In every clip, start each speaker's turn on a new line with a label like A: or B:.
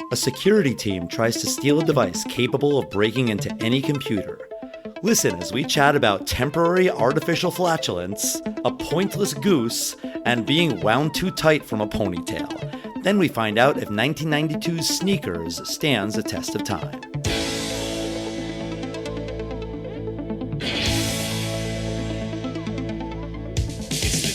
A: A security team tries to steal a device capable of breaking into any computer. Listen as we chat about temporary artificial flatulence, a pointless goose, and being wound too tight from a ponytail. Then we find out if 1992's Sneakers stands the test of time.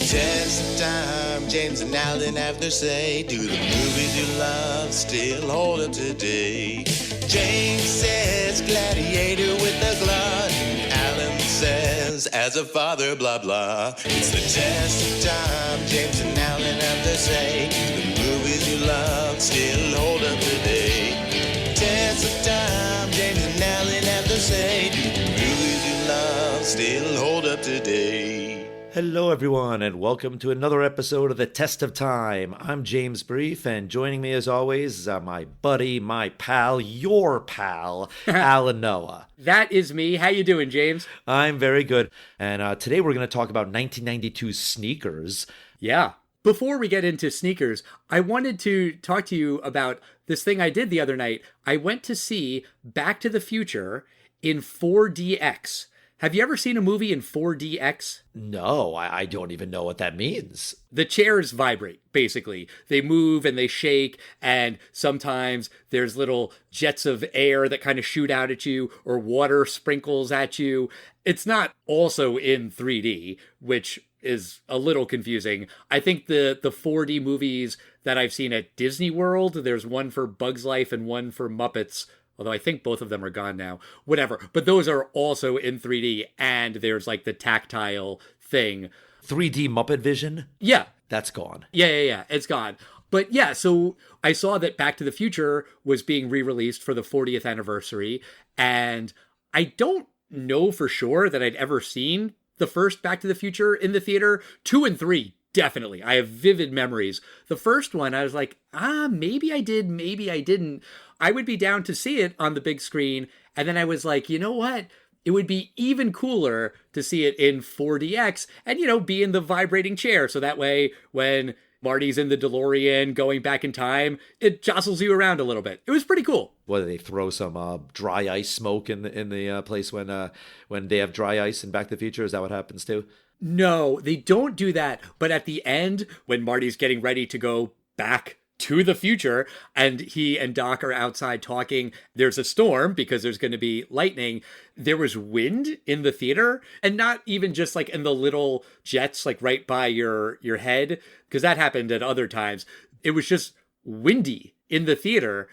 B: Test of time, James and Alan have their say. Do the movies you love still hold up today? James says Gladiator with the glut. Alan says as a father, blah blah. It's the test of time, James and Alan have their say. Do the movies you love still hold up today? Test of time, James and Alan have their say. Do the movies you love still hold up today?
A: Hello everyone, and welcome to another episode of The Test of Time. I'm James Brief, and joining me as always is my buddy, my pal, your pal, Alan Noah.
C: That is me. How you doing, James?
A: I'm very good, and today we're going to talk about 1992's Sneakers.
C: Yeah. Before we get into Sneakers, I wanted to talk to you about this thing I did the other night. I went to see Back to the Future in 4DX. Have you ever seen a movie in 4DX?
A: No, I don't even know what that means.
C: The chairs vibrate, basically. They move and they shake, and sometimes there's little jets of air that kind of shoot out at you, or water sprinkles at you. It's not also in 3D, which is a little confusing. I think the 4D movies that I've seen at Disney World, there's one for Bug's Life and one for Muppets, although I think both of them are gone now. Whatever. But those are also in 3D, and there's like the tactile thing.
A: 3D Muppet Vision?
C: Yeah.
A: That's gone.
C: Yeah. It's gone. But yeah, so I saw that Back to the Future was being re-released for the 40th anniversary, and I don't know for sure that I'd ever seen the first Back to the Future in the theater. 2 and 3, definitely. I have vivid memories. The first one, I was like, maybe I did, maybe I didn't. I would be down to see it on the big screen. And then I was like, you know what? It would be even cooler to see it in 4DX and, be in the vibrating chair. So that way, when Marty's in the DeLorean going back in time, it jostles you around a little bit. It was pretty cool.
A: Whether they throw some dry ice smoke in the place when they have dry ice in Back to the Future? Is that what happens too?
C: No, they don't do that. But at the end, when Marty's getting ready to go back to the future, and he and Doc are outside talking, there's a storm because there's going to be lightning. There was wind in the theater, and not even just like in the little jets like right by your head, because that happened at other times. It was just windy in the theater.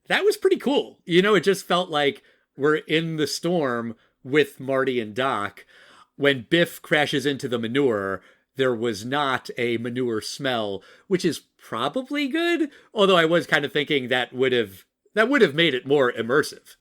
C: That was pretty cool. It just felt like we're in the storm with Marty and Doc. When Biff crashes into the manure, there was not a manure smell, which is probably good. Although I was kind of thinking that would have made it more immersive.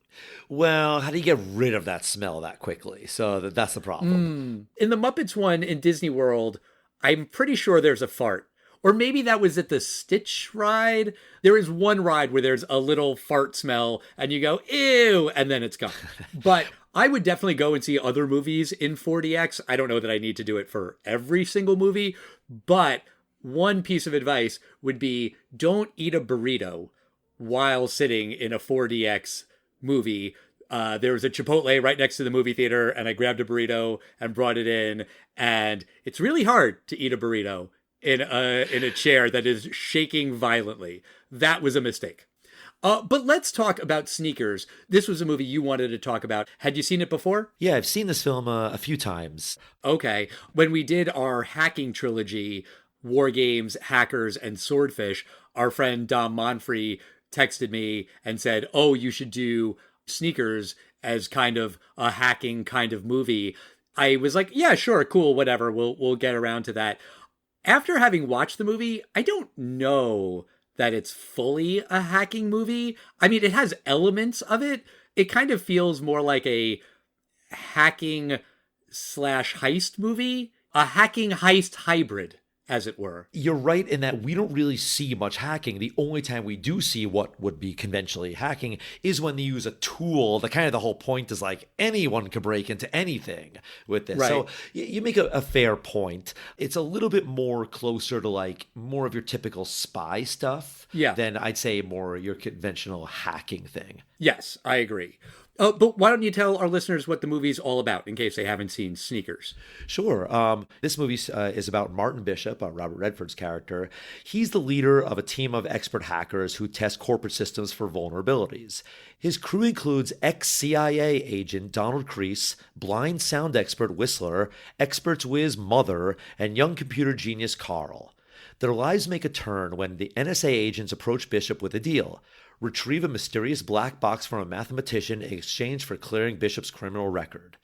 A: Well, how do you get rid of that smell that quickly? So that's the problem.
C: In the Muppets one in Disney World, I'm pretty sure there's a fart. Or maybe that was at the Stitch ride. There is one ride where there's a little fart smell and you go, ew, and then it's gone. But I would definitely go and see other movies in 4DX. I don't know that I need to do it for every single movie, but one piece of advice would be don't eat a burrito while sitting in a 4DX movie. There was a Chipotle right next to the movie theater, and I grabbed a burrito and brought it in, and it's really hard to eat a burrito in a chair that is shaking violently. That was a mistake. But let's talk about Sneakers. This was a movie you wanted to talk about. Had you seen it before?
A: Yeah, I've seen this film a few times.
C: Okay. When we did our hacking trilogy, War Games, Hackers, and Swordfish, our friend Dom Monfrey texted me and said, oh, you should do Sneakers as kind of a hacking kind of movie. I was like, yeah, sure, cool, whatever. We'll get around to that. After having watched the movie, I don't know that it's fully a hacking movie. I mean, it has elements of it. It kind of feels more like a hacking / heist movie, a hacking heist hybrid, as it were.
A: You're right in that we don't really see much hacking. The only time we do see what would be conventionally hacking is when they use a tool. The whole point is like anyone can break into anything with this.
C: Right.
A: So you make a fair point. It's a little bit more closer to like more of your typical spy stuff than I'd say more your conventional hacking thing.
C: Yes, I agree. But why don't you tell our listeners what the movie's all about in case they haven't seen Sneakers?
A: Sure. This movie is about Martin Bishop, Robert Redford's character. He's the leader of a team of expert hackers who test corporate systems for vulnerabilities. His crew includes ex-CIA agent Donald Creese, blind sound expert Whistler, experts Wiz Mother, and young computer genius Carl. Their lives make a turn when the NSA agents approach Bishop with a deal: retrieve a mysterious black box from a mathematician in exchange for clearing Bishop's criminal record.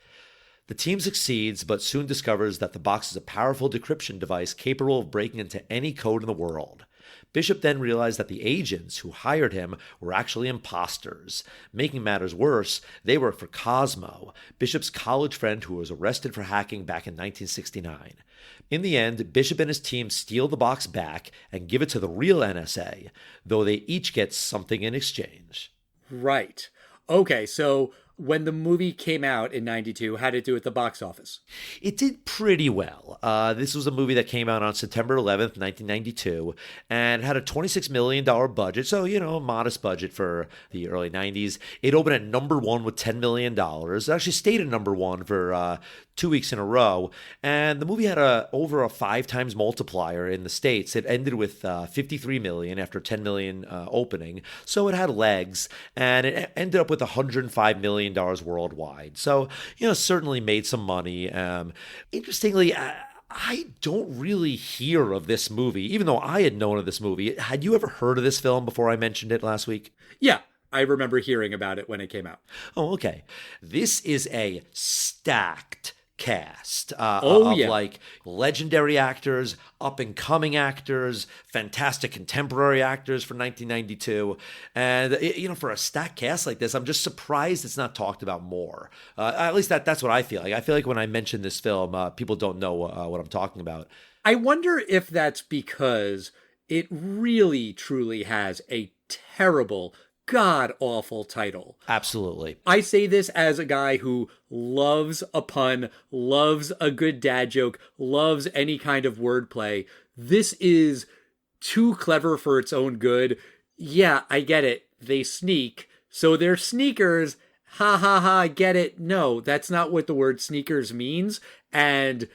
A: The team succeeds, but soon discovers that the box is a powerful decryption device capable of breaking into any code in the world. Bishop then realized that the agents who hired him were actually imposters. Making matters worse, they work for Cosmo, Bishop's college friend who was arrested for hacking back in 1969. In the end, Bishop and his team steal the box back and give it to the real NSA, though they each get something in exchange.
C: Right. Okay, so when the movie came out in 92, how did it do at the box office?
A: It did pretty well. This was a movie that came out on September 11th, 1992, and had a $26 million budget, so, a modest budget for the early 90s. It opened at number one with $10 million. It actually stayed at number one for 2 weeks in a row, and the movie had over a 5 times multiplier in the States. It ended with $53 million after $10 million opening, so it had legs, and it ended up with $105 million worldwide. So, certainly made some money. Interestingly, I don't really hear of this movie, even though I had known of this movie. Had you ever heard of this film before I mentioned it last week?
C: Yeah, I remember hearing about it when it came out.
A: Oh, okay. This is a stacked cast like legendary actors, up-and-coming actors, fantastic contemporary actors for 1992. And, for a stacked cast like this, I'm just surprised it's not talked about more. At least that's what I feel like. I feel like when I mention this film, people don't know what I'm talking about.
C: I wonder if that's because it really, truly has a terrible, god-awful title.
A: Absolutely.
C: I say this as a guy who loves a pun, loves a good dad joke, loves any kind of wordplay. This is too clever for its own good. Yeah, I get it. They sneak, so they're sneakers. Ha ha ha, I get it. No, that's not what the word sneakers means. And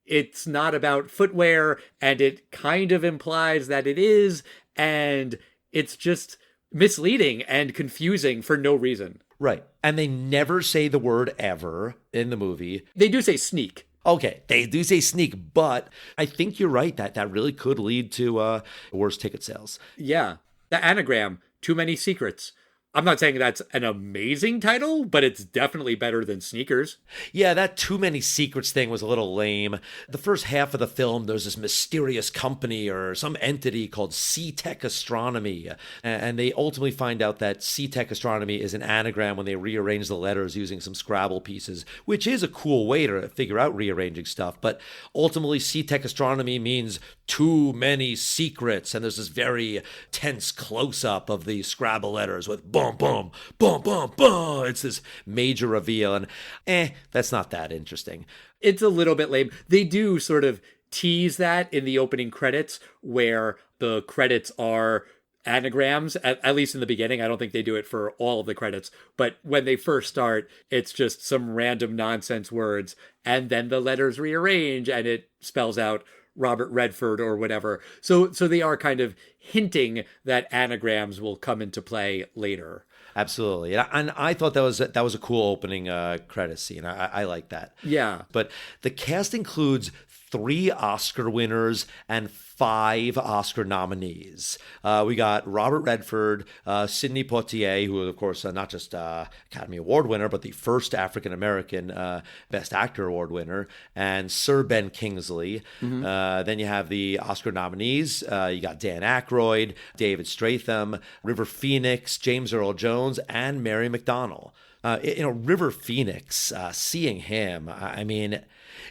C: it's not about footwear, and it kind of implies that it is, and it's just misleading and confusing for no reason.
A: Right. And they never say the word ever in the movie.
C: They do say sneak.
A: Okay, they do say sneak, but I think you're right that really could lead to worse ticket sales.
C: Yeah. The anagram, too many secrets. I'm not saying that's an amazing title, but it's definitely better than Sneakers.
A: Yeah, that too many secrets thing was a little lame. The first half of the film, there's this mysterious company or some entity called C-Tech Astronomy. And they ultimately find out that C-Tech Astronomy is an anagram when they rearrange the letters using some Scrabble pieces, which is a cool way to figure out rearranging stuff. But ultimately, C-Tech Astronomy means too many secrets. And there's this very tense close-up of the Scrabble letters with boom, boom, boom, boom, boom. It's this major reveal, and that's not that interesting.
C: It's a little bit lame. They do sort of tease that in the opening credits, where the credits are anagrams, at least in the beginning. I don't think they do it for all of the credits, but when they first start, it's just some random nonsense words, and then the letters rearrange, and it spells out Robert Redford or whatever. So they are kind of hinting that anagrams will come into play later.
A: Absolutely. And I thought that was a cool opening credit scene. I like that.
C: Yeah.
A: But the cast includes 3 Oscar winners and 5 Oscar nominees. We got Robert Redford, Sidney Poitier, who is, of course, not just Academy Award winner, but the first African-American Best Actor Award winner, and Sir Ben Kingsley. Mm-hmm. Then you have the Oscar nominees. You got Dan Aykroyd, Aykroyd, David Stratham, River Phoenix, James Earl Jones, and Mary McDonnell. River Phoenix, seeing him, I mean,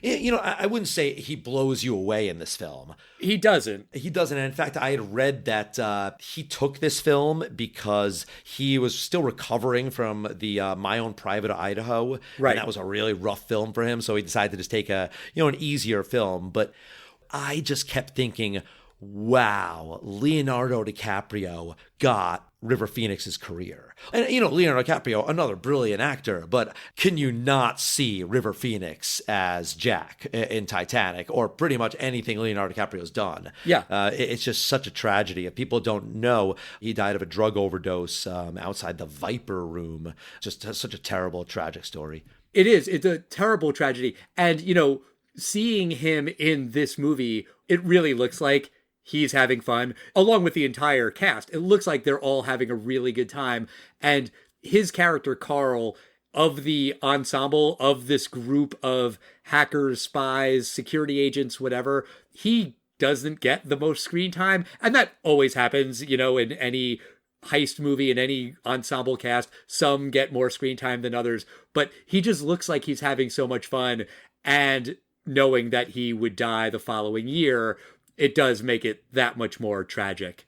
A: I wouldn't say he blows you away in this film.
C: He doesn't.
A: He doesn't. And in fact, I had read that he took this film because he was still recovering from the My Own Private Idaho.
C: Right.
A: And that was a really rough film for him. So he decided to just take an easier film. But I just kept thinking, wow, Leonardo DiCaprio got River Phoenix's career. And, Leonardo DiCaprio, another brilliant actor, but can you not see River Phoenix as Jack in Titanic or pretty much anything Leonardo DiCaprio's done?
C: Yeah.
A: It's just such a tragedy. If people don't know, he died of a drug overdose outside the Viper Room. Just such a terrible, tragic story.
C: It is. It's a terrible tragedy. And, seeing him in this movie, it really looks like he's having fun, along with the entire cast. It looks like they're all having a really good time. And his character, Carl, of the ensemble, of this group of hackers, spies, security agents, whatever, he doesn't get the most screen time. And that always happens, in any heist movie, in any ensemble cast. Some get more screen time than others. But he just looks like he's having so much fun. And knowing that he would die the following year, it does make it that much more tragic.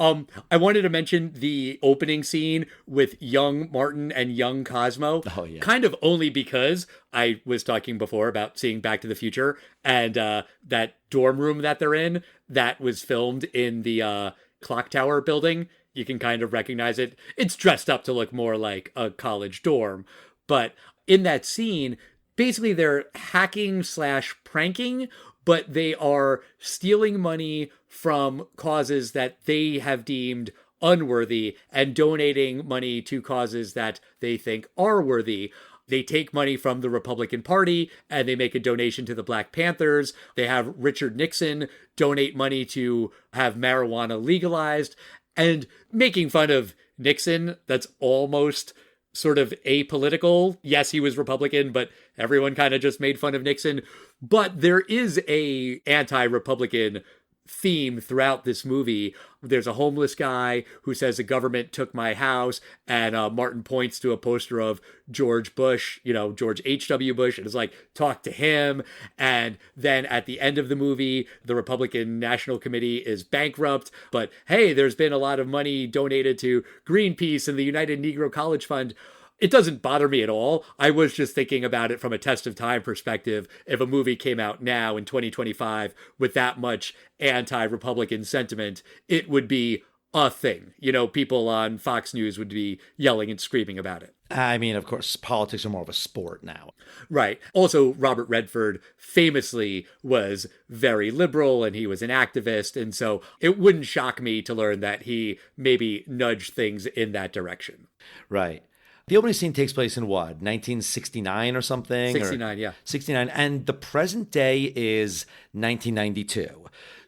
C: I wanted to mention the opening scene with young Martin and young Cosmo.
A: Oh, yeah.
C: Kind of only because I was talking before about seeing Back to the Future, and that dorm room that they're in, that was filmed in the clock tower building. You can kind of recognize it. It's dressed up to look more like a college dorm. But in that scene, basically they're hacking / pranking, but they are stealing money from causes that they have deemed unworthy and donating money to causes that they think are worthy. They take money from the Republican Party and they make a donation to the Black Panthers. They have Richard Nixon donate money to have marijuana legalized, and making fun of Nixon, that's almost sort of apolitical. Yes, he was Republican, but everyone kind of just made fun of Nixon. But there is a anti-Republican theme throughout this movie. There's a homeless guy who says the government took my house, and Martin points to a poster of George Bush, George H.W. Bush, and is like, talk to him. And then at the end of the movie, the Republican National Committee is bankrupt, but hey, there's been a lot of money donated to Greenpeace and the United Negro College Fund. It doesn't bother me at all. I was just thinking about it from a test of time perspective. If a movie came out now in 2025 with that much anti-Republican sentiment, it would be a thing. People on Fox News would be yelling and screaming about it.
A: I mean, of course, politics are more of a sport now.
C: Right. Also, Robert Redford famously was very liberal and he was an activist. And so it wouldn't shock me to learn that he maybe nudged things in that direction.
A: Right. The opening scene takes place in what, 1969 or something?
C: 69, yeah.
A: 69. And the present day is 1992.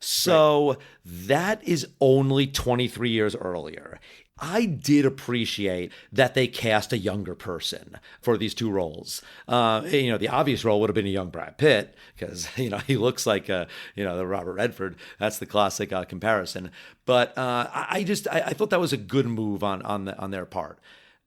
A: So right. That is only 23 years earlier. I did appreciate that they cast a younger person for these two roles. The obvious role would have been a young Brad Pitt because, he looks like, the Robert Redford. That's the classic comparison. But I thought that was a good move on their part.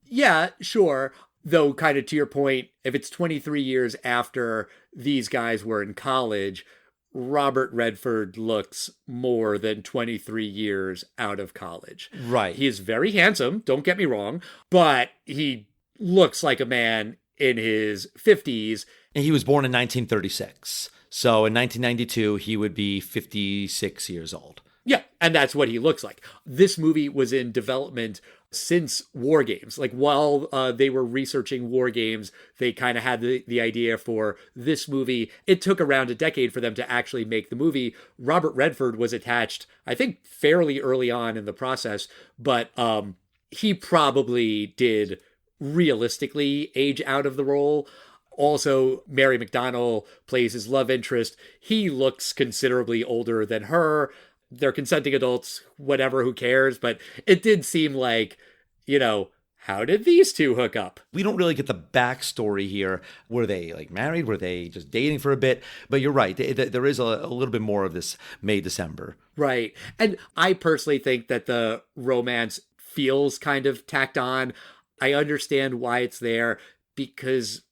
C: Yeah, sure. Though, kind of to your point, if it's 23 years after these guys were in college, Robert Redford looks more than 23 years out of college.
A: Right.
C: He is very handsome, don't get me wrong, but he looks like a man in his 50s.
A: And he was born in 1936. So in 1992, he would be 56 years old.
C: Yeah, and that's what he looks like. This movie was in development since War Games. Like, while they were researching War Games, they kind of had the idea for this movie. It took around a decade for them to actually make the movie. Robert Redford was attached, I think, fairly early on in the process, but he probably did realistically age out of the role. Also, Mary McDonnell plays his love interest. He looks considerably older than her. They're consenting adults, whatever, who cares? But it did seem like, how did these two hook up?
A: We don't really get the backstory here. Were they like married? Were they just dating for a bit? But you're right. There is a little bit more of this May, December.
C: Right. And I personally think that the romance feels kind of tacked on. I understand why it's there because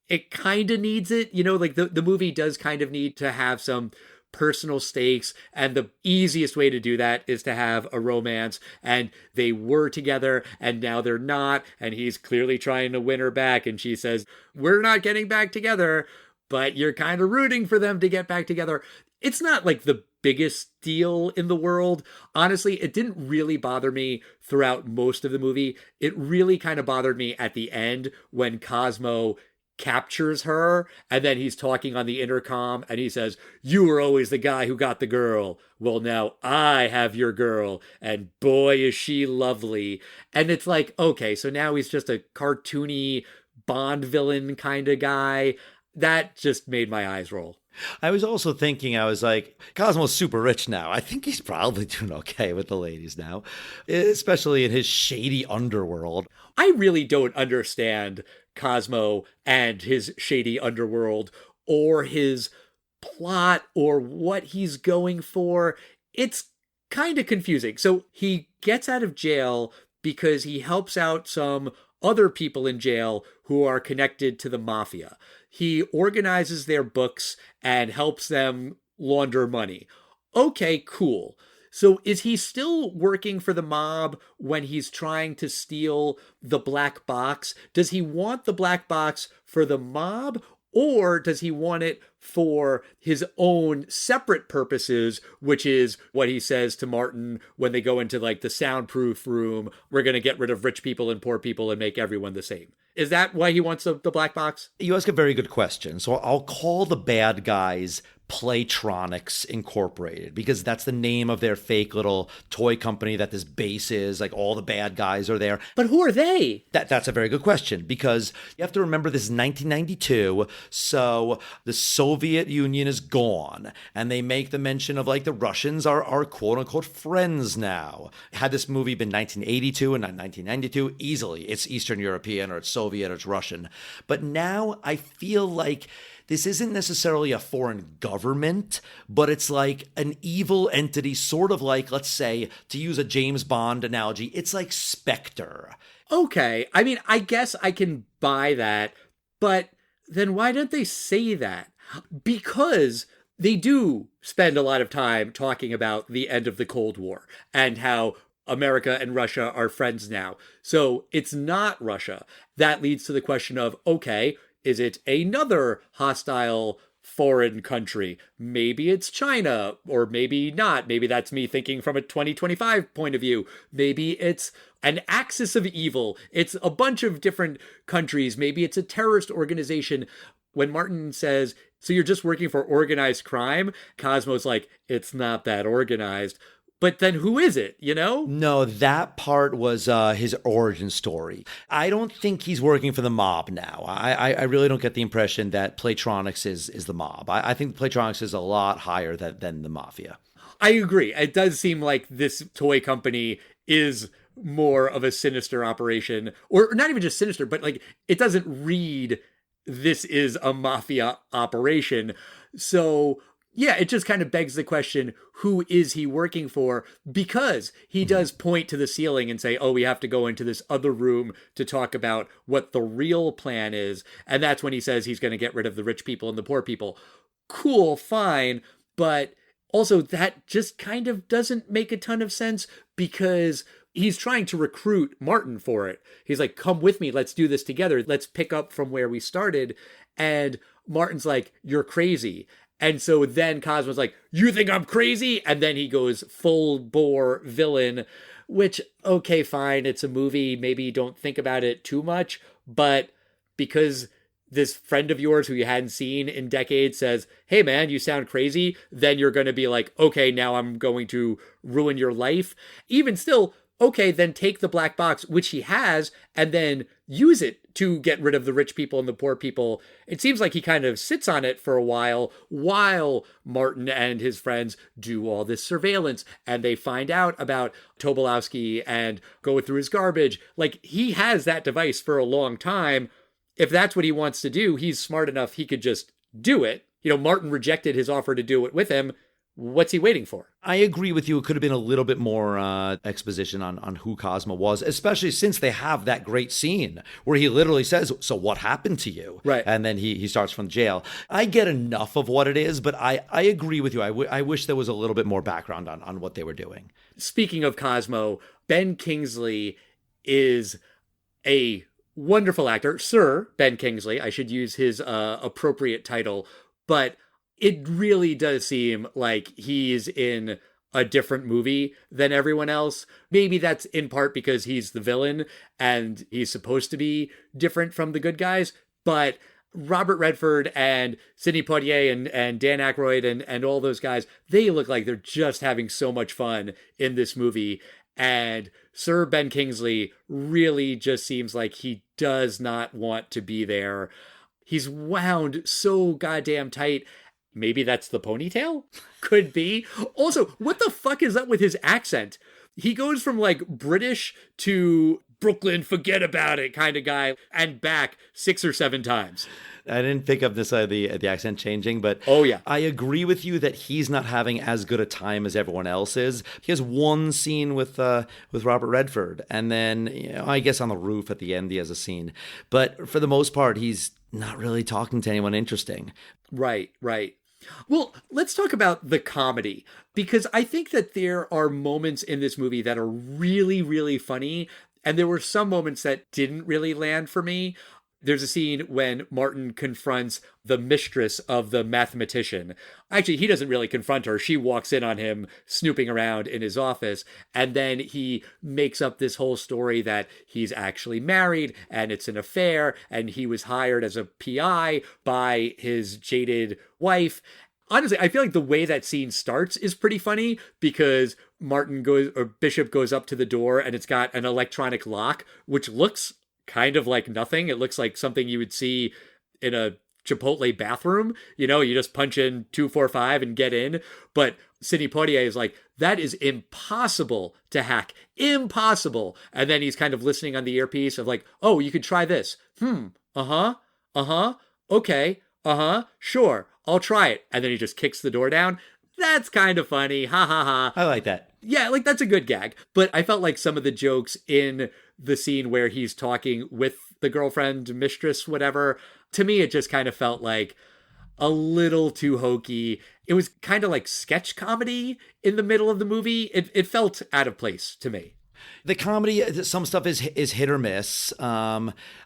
C: it kind of needs it. You know, like the movie does kind of need to have some personal stakes, and the easiest way to do that is to have a romance, and they were together and now they're not, and he's clearly trying to win her back, and she says, we're not getting back together, but you're kind of rooting for them to get back together. It's not like the biggest deal in the world. Honestly, it didn't really bother me throughout most of the movie. It really kind of bothered me at the end when Cosmo captures her, and then he's talking on the intercom and he says, you were always the guy who got the girl, well now I have your girl, and boy is she lovely. And it's like, okay, so now he's just a cartoony Bond villain kind of guy. That just made my eyes roll.
A: I was also thinking, I was like, Cosmo's super rich now. I think he's probably doing okay with the ladies now, especially in his shady underworld.
C: I really don't understand Cosmo and his shady underworld or his plot or what he's going for. It's kind of confusing. So he gets out of jail because he helps out some other people in jail who are connected to the mafia. He organizes their books and helps them launder money. Okay, cool. So is he still working for the mob when he's trying to steal the black box? Does he want the black box for the mob, or does he want it for his own separate purposes, which is what he says to Martin when they go into like the soundproof room, we're going to get rid of rich people and poor people and make everyone the same? Is that why he wants the black box?
A: You ask a very good question. So I'll call the bad guys Playtronics Incorporated, because that's the name of their fake little toy company that this base is. Like, all the bad guys are there.
C: But who are they?
A: That's a very good question, because you have to remember this is 1992, so the Soviet Union is gone, and they make the mention of like the Russians are quote unquote friends now. Had this movie been 1982 and not 1992, easily it's Eastern European or it's Soviet or it's Russian. But now I feel like this isn't necessarily a foreign government, but it's like an evil entity, sort of like, let's say, to use a James Bond analogy, it's like Spectre.
C: Okay, I mean, I guess I can buy that, but then why don't they say that? Because they do spend a lot of time talking about the end of the Cold War and how America and Russia are friends now. So it's not Russia. That leads to the question of, okay, is it another hostile foreign country? Maybe it's China, or maybe not. Maybe that's me thinking from a 2025 point of view. Maybe it's an axis of evil. It's a bunch of different countries. Maybe it's a terrorist organization. When Martin says, so you're just working for organized crime? Cosmo's like, it's not that organized. But then who is it, you know?
A: No, that part was his origin story. I don't think he's working for the mob now. I really don't get the impression that Playtronics is the mob. I think Playtronics is a lot higher than the mafia.
C: I agree. It does seem like this toy company is more of a sinister operation, or not even just sinister, but like it doesn't read this is a mafia operation. So yeah, it just kind of begs the question, who is he working for? Because he does point to the ceiling and say, oh, we have to go into this other room to talk about what the real plan is. And that's when he says he's going to get rid of the rich people and the poor people. Cool, fine. But also that just kind of doesn't make a ton of sense, because he's trying to recruit Martin for it. He's like, come with me. Let's do this together. Let's pick up from where we started. And Martin's like, you're crazy. And so then Cosmo's like, you think I'm crazy? And then he goes full bore villain, which, okay, fine. It's a movie. Maybe don't think about it too much. But because this friend of yours who you hadn't seen in decades says, hey man, you sound crazy, then you're going to be like, okay, now I'm going to ruin your life. Even still, okay, then take the black box, which he has, and then use it to get rid of the rich people and the poor people. It seems like he kind of sits on it for a while Martin and his friends do all this surveillance and they find out about Tobolowsky and go through his garbage. Like, he has that device for a long time. If that's what he wants to do, he's smart enough he could just do it. Martin rejected his offer to do it with him. What's he waiting for?
A: I agree with you. It could have been a little bit more exposition on who Cosmo was, especially since they have that great scene where he literally says, so what happened to you?
C: Right.
A: And then he starts from jail. I get enough of what it is, but I agree with you. I wish there was a little bit more background on what they were doing.
C: Speaking of Cosmo, Ben Kingsley is a wonderful actor. Sir Ben Kingsley, I should use his appropriate title, but it really does seem like he's in a different movie than everyone else. Maybe that's in part because he's the villain and he's supposed to be different from the good guys. But Robert Redford and Sidney Poitier and Dan Aykroyd and all those guys, they look like they're just having so much fun in this movie. And Sir Ben Kingsley really just seems like he does not want to be there. He's wound so goddamn tight. Maybe that's the ponytail? Could be. Also, what the fuck is up with his accent? He goes from like British to Brooklyn, forget about it kind of guy, and back 6 or 7 times.
A: I didn't pick up this the accent changing, but
C: oh yeah,
A: I agree with you that he's not having as good a time as everyone else is. He has one scene with Robert Redford, and then I guess on the roof at the end he has a scene, but for the most part he's not really talking to anyone interesting.
C: Right. Well, let's talk about the comedy, because I think that there are moments in this movie that are really, really funny, and there were some moments that didn't really land for me. There's a scene when Martin confronts the mistress of the mathematician. Actually, he doesn't really confront her. She walks in on him snooping around in his office. And then he makes up this whole story that he's actually married and it's an affair. And he was hired as a PI by his jaded wife. Honestly, I feel like the way that scene starts is pretty funny because Bishop goes up to the door and it's got an electronic lock, which looks kind of like nothing. It looks like something you would see in a Chipotle bathroom. You just punch in 245 and get in. But Sidney Poitier is like, that is impossible to hack. Impossible. And then he's kind of listening on the earpiece of like, oh, you could try this. Okay. Sure. I'll try it. And then he just kicks the door down. That's kind of funny. Ha ha ha.
A: I like that.
C: Yeah, like that's a good gag. But I felt like some of the jokes in the scene where he's talking with the girlfriend, mistress, whatever, to me, it just kind of felt like a little too hokey. It was kind of like sketch comedy in the middle of the movie. It felt out of place to me.
A: The comedy, some stuff is hit or miss.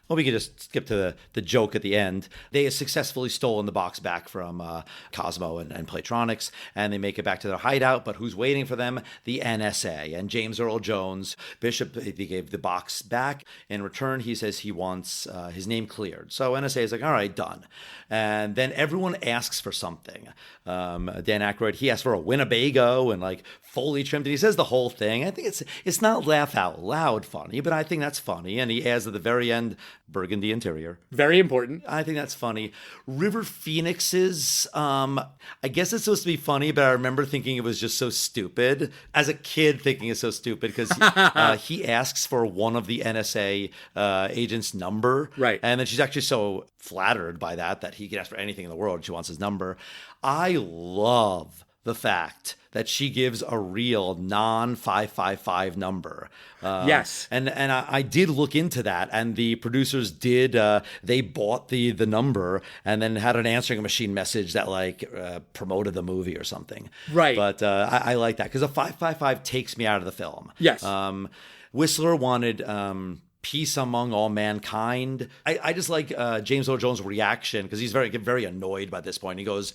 A: We could just skip to the joke at the end. They have successfully stolen the box back from Cosmo and Playtronics, and they make it back to their hideout. But who's waiting for them? The NSA. And James Earl Jones, Bishop, he gave the box back. In return, he says he wants his name cleared. So NSA is like, all right, done. And then everyone asks for something. Dan Aykroyd, he asks for a Winnebago and like fully trimmed. And he says the whole thing. I think it's not laugh out loud funny, but I think that's funny. And he adds at the very end, burgundy interior.
C: Very important.
A: I think that's funny. River Phoenix's, I guess it's supposed to be funny, but I remember thinking it was just so stupid. As a kid, thinking it's so stupid because he asks for one of the NSA agent's number.
C: Right.
A: And then she's actually so flattered by that he can ask for anything in the world. She wants his number. I love the fact that she gives a real non-555 number.
C: Yes.
A: And I did look into that, and the producers did, they bought the number and then had an answering machine message that promoted the movie or something.
C: Right.
A: But I like that because a 555 takes me out of the film.
C: Yes.
A: Whistler wanted peace among all mankind. I just like James Earl Jones' reaction because he's very, very annoyed by this point. He goes,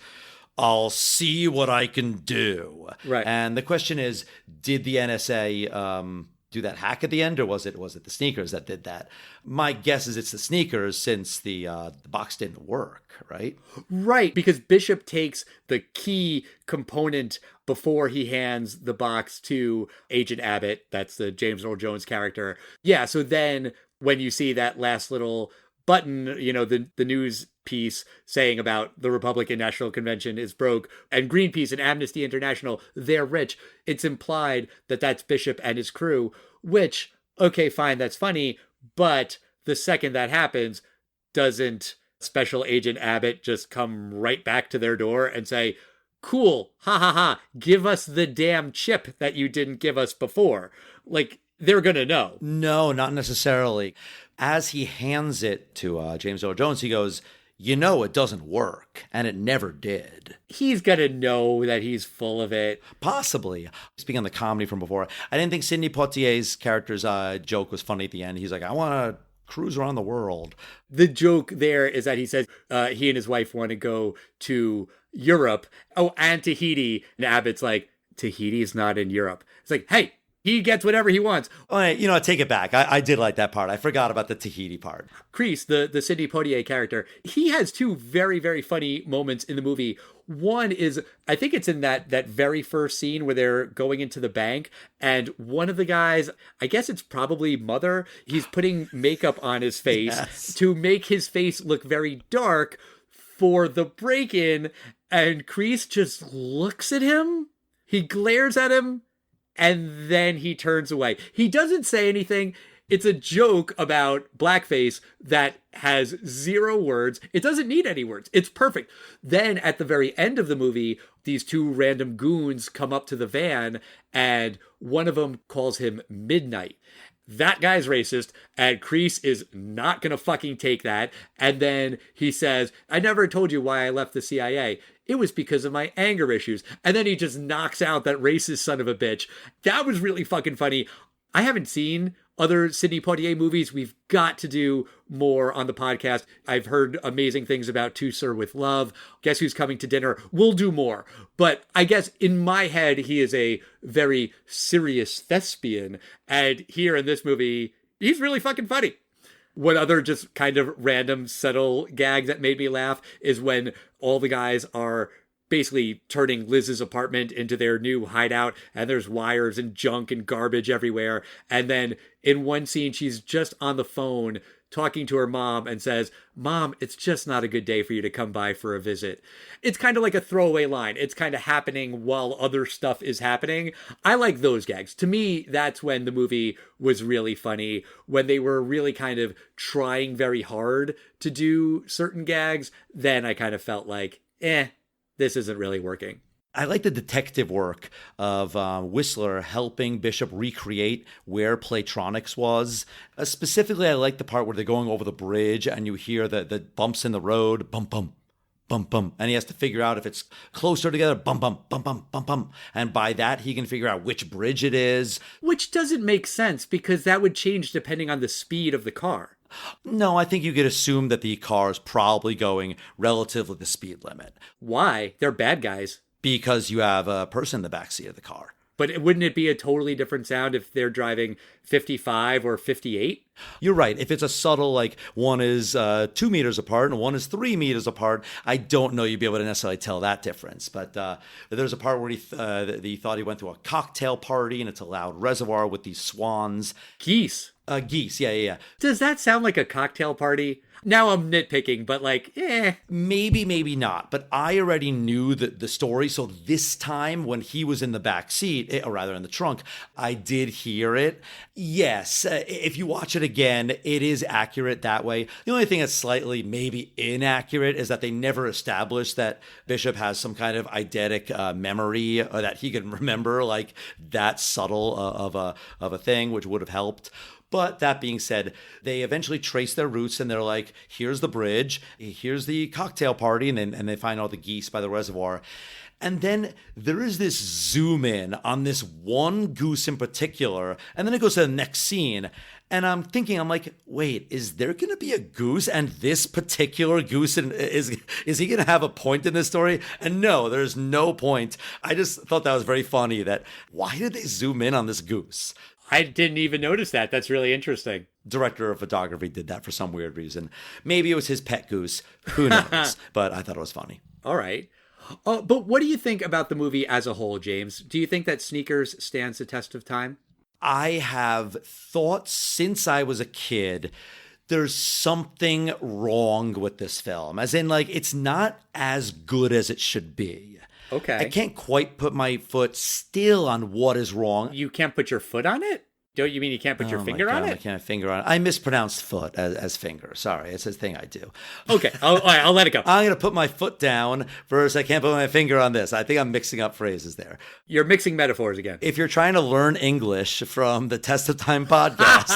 A: I'll see what I can do.
C: Right.
A: And the question is, did the NSA do that hack at the end, or was it the sneakers that did that? My guess is it's the sneakers, since the box didn't work, right?
C: Right, because Bishop takes the key component before he hands the box to Agent Abbott. That's the James Earl Jones character. Yeah, so then when you see that last little button, you know, the news piece saying about the Republican National Convention is broke and Greenpeace and Amnesty International, they're rich, it's implied that that's Bishop and his crew, which, okay, fine, that's funny, but the second that happens, doesn't Special Agent Abbott just come right back to their door and say, cool, ha ha ha, give us the damn chip that you didn't give us before? Like, they're gonna know.
A: No, not necessarily. As he hands it to James Earl Jones, he goes, you know it doesn't work, and it never did.
C: He's gonna know that he's full of it.
A: Possibly. Speaking on the comedy from before, I didn't think Sidney Poitier's character's joke was funny at the end. He's like, I want to cruise around the world.
C: The joke there is that he says he and his wife want to go to Europe. Oh, and Tahiti. And Abbott's like, Tahiti's not in Europe. It's like, hey, he gets whatever he wants.
A: Oh, you know, I take it back. I did like that part. I forgot about the Tahiti part.
C: Kreese, the Sidney Poitier character, he has two very, very funny moments in the movie. One is, I think it's in that very first scene where they're going into the bank, and one of the guys, I guess it's probably Mother, he's putting makeup on his face
A: Yes.
C: to make his face look very dark for the break-in, and Kreese just looks at him, he glares at him, and then he turns away. He doesn't say anything. It's a joke about blackface that has 0 words. It doesn't need any words. It's perfect. Then at the very end of the movie, these two random goons come up to the van, and one of them calls him Midnight. That guy's racist, and Kreese is not gonna fucking take that. And then he says, I never told you why I left the CIA. It was because of my anger issues. And then he just knocks out that racist son of a bitch. That was really fucking funny. I haven't seen other Sidney Poitier movies. We've got to do more on the podcast. I've heard amazing things about To Sir with Love. Guess Who's Coming to Dinner? We'll do more. But I guess in my head, he is a very serious thespian. And here in this movie, he's really fucking funny. One other just kind of random subtle gag that made me laugh is when all the guys are basically turning Liz's apartment into their new hideout, and there's wires and junk and garbage everywhere. And then in one scene, she's just on the phone talking to her mom and says, Mom, it's just not a good day for you to come by for a visit. It's kind of like a throwaway line. It's kind of happening while other stuff is happening. I like those gags. To me, that's when the movie was really funny, when they were really kind of trying very hard to do certain gags. Then I kind of felt like, this isn't really working.
A: I like the detective work of Whistler helping Bishop recreate where Playtronics was. Specifically, I like the part where they're going over the bridge and you hear the bumps in the road, bump, bump, bump, bump. And he has to figure out if it's closer together, bump, bump, bump, bump, bump, bump. And by that, he can figure out which bridge it is.
C: Which doesn't make sense because that would change depending on the speed of the car.
A: No, I think you could assume that the car is probably going relatively the speed limit.
C: Why? They're bad guys.
A: Because you have a person in the backseat of the car.
C: But wouldn't it be a totally different sound if they're driving 55 or 58?
A: You're right. If it's a subtle, like one is 2 meters apart and one is 3 meters apart, I don't know you'd be able to necessarily tell that difference. But there's a part where he thought he went to a cocktail party and it's a loud reservoir with these swans.
C: Geese.
A: Geese, yeah.
C: Does that sound like a cocktail party? Now I'm nitpicking, but
A: Maybe, maybe not. But I already knew the story. So this time when he was in the back seat, or rather in the trunk, I did hear it. Yes, if you watch it again, it is accurate that way. The only thing that's slightly maybe inaccurate is that they never established that Bishop has some kind of eidetic memory or that he can remember like that subtle of a thing, which would have helped. But that being said, they eventually trace their routes and they're like, here's the bridge, here's the cocktail party, and they find all the geese by the reservoir. And then there is this zoom in on this one goose in particular, and then it goes to the next scene. And I'm like, wait, is there going to be a goose? And this particular goose, is he going to have a point in this story? And no, there's no point. I just thought that was very funny that why did they zoom in on this goose?
C: I didn't even notice that. That's really interesting.
A: Director of photography did that for some weird reason. Maybe it was his pet goose. Who knows? But I thought it was funny.
C: All right. But what do you think about the movie as a whole, James? Do you think that Sneakers stands the test of time?
A: I have thought since I was a kid, there's something wrong with this film. As in, like, it's not as good as it should be.
C: Okay.
A: I can't quite put my foot still on what is wrong.
C: You can't put your foot on it? Don't you mean you can't put your finger on it?
A: I can't finger on it. I mispronounced foot as finger. Sorry, it's a thing I do.
C: Okay, all right, I'll let it go.
A: I'm going to put my foot down versus I can't put my finger on this. I think I'm mixing up phrases there.
C: You're mixing metaphors again.
A: If you're trying to learn English from the Test of Time podcast,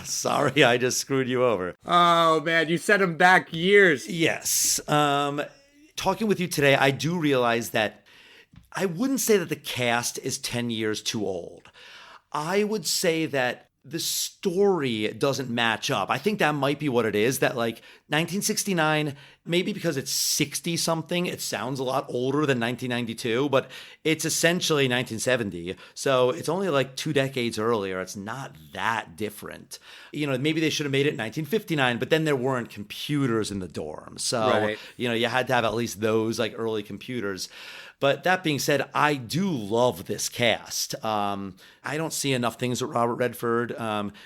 A: sorry, I just screwed you over.
C: Oh, man, you set him back years.
A: Yes. Talking with you today, I do realize that I wouldn't say that the cast is 10 years too old. I would say that the story doesn't match up. I think that might be what it is, that like 1969, maybe because it's 60 something, it sounds a lot older than 1992, but it's essentially 1970. So it's only like 2 decades earlier. It's not that different. You know, maybe they should have made it in 1959, but then there weren't computers in the dorms. So,
C: right.
A: You know, you had to have at least those like early computers. But that being said, I do love this cast. I don't see enough things with Robert Redford.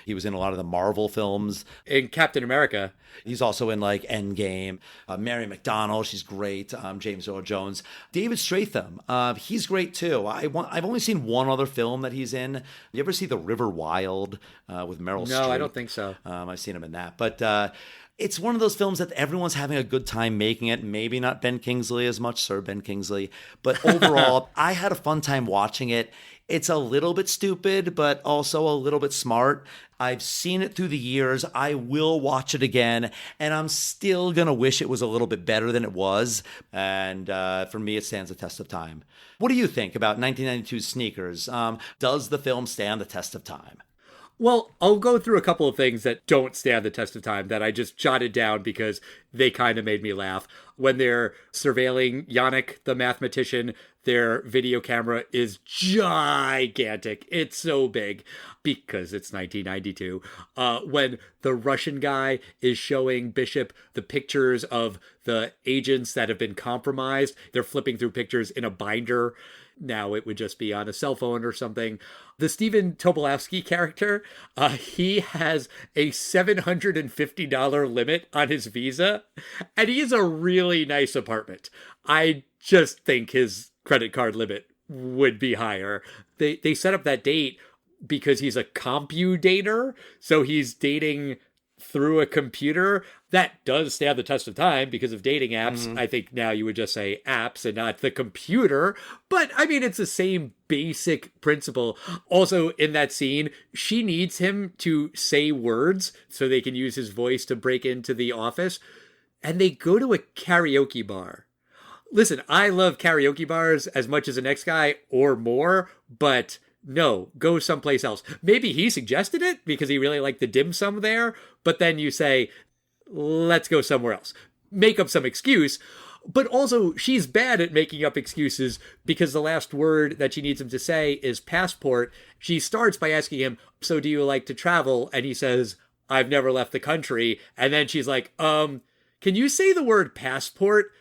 A: He was in a lot of the Marvel films.
C: In Captain America.
A: He's also in like Endgame. Mary McDonnell, she's great. James Earl Jones. David Stratham, he's great too. I've only seen one other film that he's in. You ever see The River Wild with Meryl Streep?
C: No, I don't think so.
A: I've seen him in that. But it's one of those films that everyone's having a good time making it. Maybe not Ben Kingsley as much, Sir Ben Kingsley. But overall, I had a fun time watching it. It's a little bit stupid, but also a little bit smart. I've seen it through the years. I will watch it again, and I'm still going to wish it was a little bit better than it was. And for me, it stands the test of time. What do you think about 1992's Sneakers? Does the film stand the test of time?
C: Well, I'll go through a couple of things that don't stand the test of time that I just jotted down because they kind of made me laugh. When they're surveilling Yannick, the mathematician, their video camera is gigantic. It's so big because it's 1992. When the Russian guy is showing Bishop the pictures of the agents that have been compromised, they're flipping through pictures in a binder. Now it would just be on a cell phone or something. The Stephen Tobolowsky character, he has a $750 limit on his visa, and he has a really nice apartment. I just think his credit card limit would be higher. They set up that date because he's a compudator, so he's dating through a computer. That does stand the test of time because of dating apps. Mm-hmm. I think now you would just say apps and not the computer. But I mean, it's the same basic principle. Also, in that scene, she needs him to say words so they can use his voice to break into the office. And they go to a karaoke bar. Listen, I love karaoke bars as much as the next guy or more, but no, go someplace else. Maybe he suggested it because he really liked the dim sum there, but then you say, let's go somewhere else. Make up some excuse. But also, she's bad at making up excuses because the last word that she needs him to say is passport. She starts by asking him, so do you like to travel? And he says, I've never left the country. And then she's like, can you say the word passport?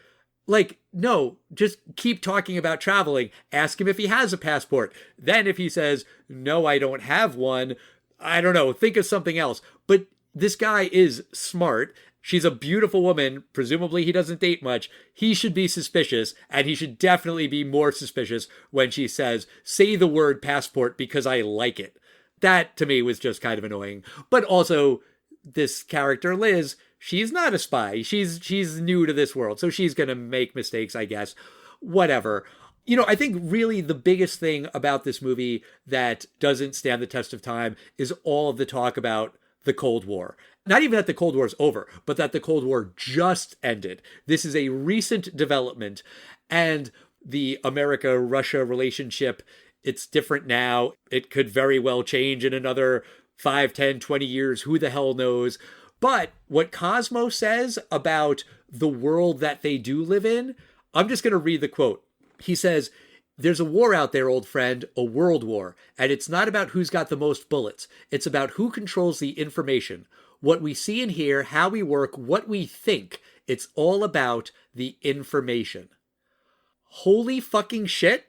C: Like, no, just keep talking about traveling. Ask him if he has a passport. Then if he says, no, I don't have one, I don't know, think of something else. But this guy is smart. She's a beautiful woman. Presumably he doesn't date much. He should be suspicious, and he should definitely be more suspicious when she says, say the word passport because I like it. That, to me, was just kind of annoying. But also, this character, Liz, she's not a spy. She's new to this world, so she's going to make mistakes, I guess. Whatever. You know, I think really the biggest thing about this movie that doesn't stand the test of time is all of the talk about the Cold War. Not even that the Cold War is over, but that the Cold War just ended. This is a recent development, and the America-Russia relationship, it's different now. It could very well change in another 5, 10, 20 years. Who the hell knows? But what Cosmo says about the world that they do live in, I'm just going to read the quote. He says, There's a war out there, old friend, a world war, and it's not about who's got the most bullets. It's about who controls the information. What we see and hear, how we work, what we think. It's all about the information. Holy fucking shit.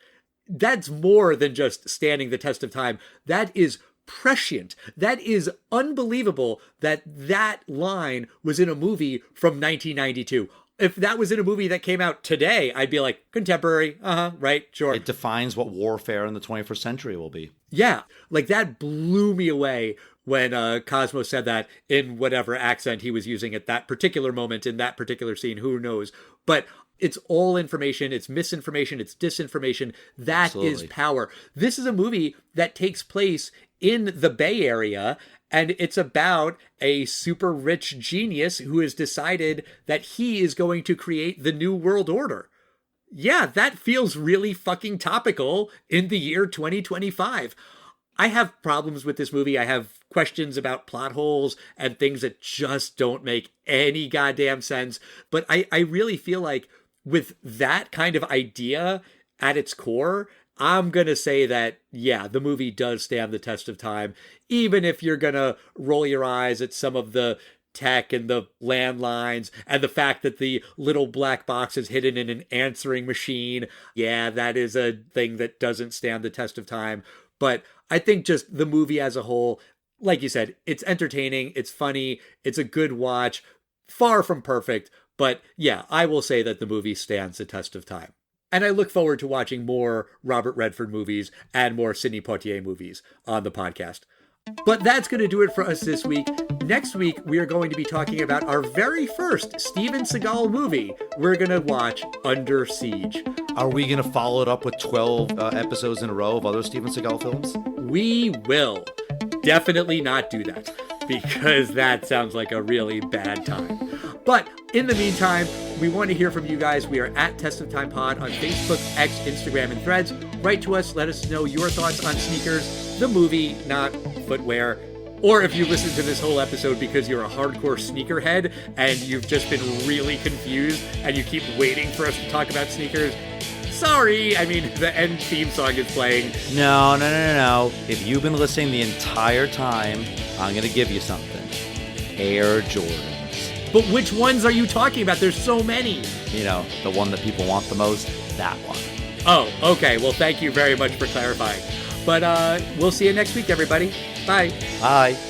C: That's more than just standing the test of time. That is prescient. That is unbelievable that that line was in a movie from 1992. If that was in a movie that came out today, I'd be like, contemporary, right, sure.
A: It defines what warfare in the 21st century will be.
C: Yeah, like that blew me away when Cosmo said that in whatever accent he was using at that particular moment in that particular scene, who knows. But it's all information, it's misinformation, it's disinformation. That
A: Absolutely.
C: is power. This is a movie that takes place in the Bay Area, and it's about a super rich genius who has decided that he is going to create the new world order. Yeah, that feels really fucking topical in the year 2025. I have problems with this movie. I have questions about plot holes and things that just don't make any goddamn sense. But I really feel like with that kind of idea at its core, I'm going to say that, yeah, the movie does stand the test of time, even if you're going to roll your eyes at some of the tech and the landlines and the fact that the little black box is hidden in an answering machine. Yeah, that is a thing that doesn't stand the test of time. But I think just the movie as a whole, like you said, it's entertaining, it's funny, it's a good watch, far from perfect. But yeah, I will say that the movie stands the test of time. And I look forward to watching more Robert Redford movies and more Sidney Poitier movies on the podcast. But that's going to do it for us this week. Next week, we are going to be talking about our very first Steven Seagal movie. We're going to watch Under Siege.
A: Are we going to follow it up with 12 episodes in a row of other Steven Seagal films?
C: We will definitely not do that, because that sounds like a really bad time. But in the meantime, we want to hear from you guys. We are at Test of Time Pod on Facebook, X, Instagram, and Threads. Write to us. Let us know your thoughts on sneakers, the movie, not footwear. Or if you listen to this whole episode because you're a hardcore sneakerhead and you've just been really confused and you keep waiting for us to talk about sneakers, sorry. I mean, the end theme song is playing.
A: No. If you've been listening the entire time, I'm going to give you something. Air Jordans.
C: But which ones are you talking about? There's so many.
A: You know, the one that people want the most, that one.
C: Oh, okay. Well, thank you very much for clarifying. But we'll see you next week, everybody. Bye.
A: Bye.